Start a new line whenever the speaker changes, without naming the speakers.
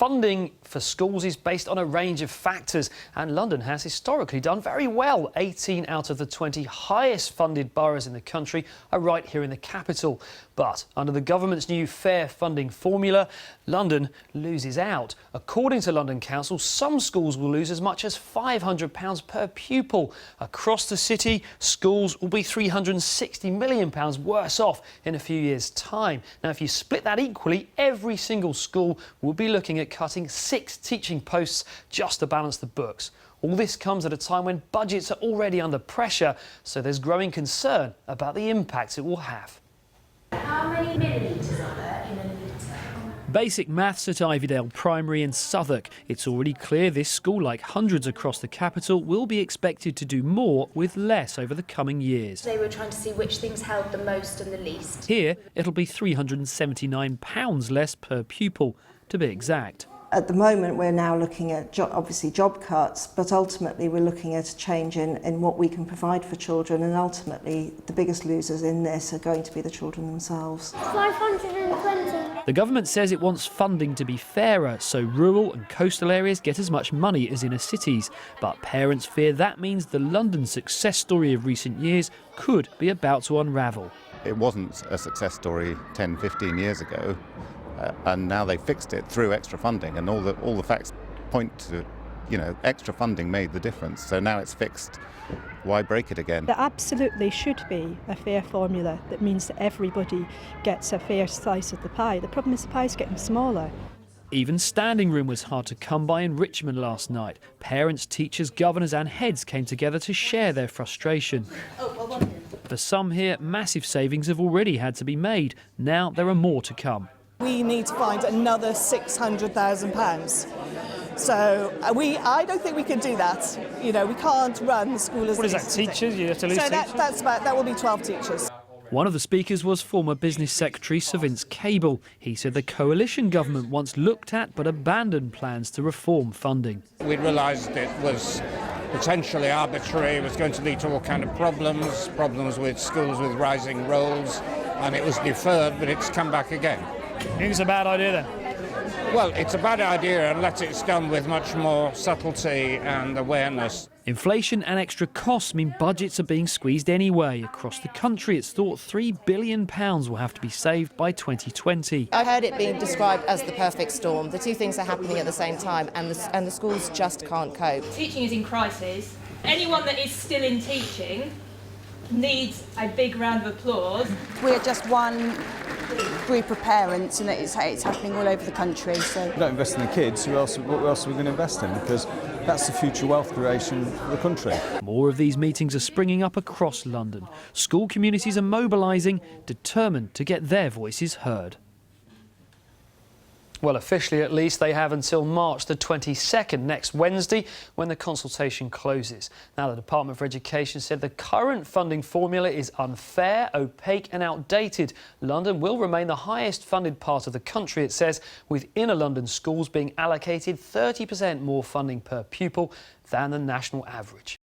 funding for schools is based on a range of factors, and London has historically done very well. 18 out of the 20 highest funded boroughs in the country are right here in the capital. But under the government's new fair funding formula, London loses out. According to London Council, some schools will lose as much as £500 per pupil. Across the city, schools will be £360 million worse off in a few years' time. Now, if you split that equally, every single school will be looking at cutting 6 teaching posts just to balance the books. All this comes at a time when budgets are already under pressure, so there's growing concern about the impact it will have.
How many millimetres are there in a litre?
Basic maths at Ivydale Primary in Southwark. It's already clear this school, like hundreds across the capital, will be expected to do more with less over the coming years.
They were trying to see which things held the most and the least.
Here, it'll be £379 less per pupil, to be exact.
At the moment, we're now looking at obviously job cuts, but ultimately we're looking at a change in what we can provide for children, and ultimately the biggest losers in this are going to be the children themselves.
520.
The government says it wants funding to be fairer, so rural and coastal areas get as much money as inner cities. But parents fear that means the London success story of recent years could be about to unravel.
It wasn't a success story 10, 15 years ago. And now they fixed it through extra funding, and all the facts point to, extra funding made the difference. So now it's fixed. Why break it again?
There absolutely should be a fair formula that means that everybody gets a fair slice of the pie. The problem is the pie is getting smaller.
Even standing room was hard to come by in Richmond last night. Parents, teachers, governors and heads came together to share their frustration. For some here, massive savings have already had to be made. Now there are more to come.
We need to find another £600,000. So I don't think we can do that. We can't run the school as...
What is that, teachers? You have to lose
so
teachers?
that will be 12 teachers.
One of the speakers was former Business Secretary Sir Vince Cable. He said the coalition government once looked at but abandoned plans to reform funding.
We realised it was potentially arbitrary, it was going to lead to all kinds of problems with schools with rising rolls, and it was deferred, but it's come back again.
You think it's a bad idea then?
Well, it's a bad idea unless it's done with much more subtlety and awareness.
Inflation and extra costs mean budgets are being squeezed anyway. Across the country, it's thought £3 billion will have to be saved by 2020.
I've heard it being described as the perfect storm. The two things are happening at the same time, and the schools just can't cope.
Teaching is in crisis. Anyone that is still in teaching needs a big round of applause.
We're just one group of parents, and it's happening all over the country. So
if we don't invest in the kids, what else are we going to invest in? Because that's the future wealth creation for the country.
More of these meetings are springing up across London. School communities are mobilising, determined to get their voices heard. Well, officially at least, they have until March the 22nd, next Wednesday, when the consultation closes. Now, the Department for Education said the current funding formula is unfair, opaque and outdated. London will remain the highest funded part of the country, it says, with inner London schools being allocated 30% more funding per pupil than the national average.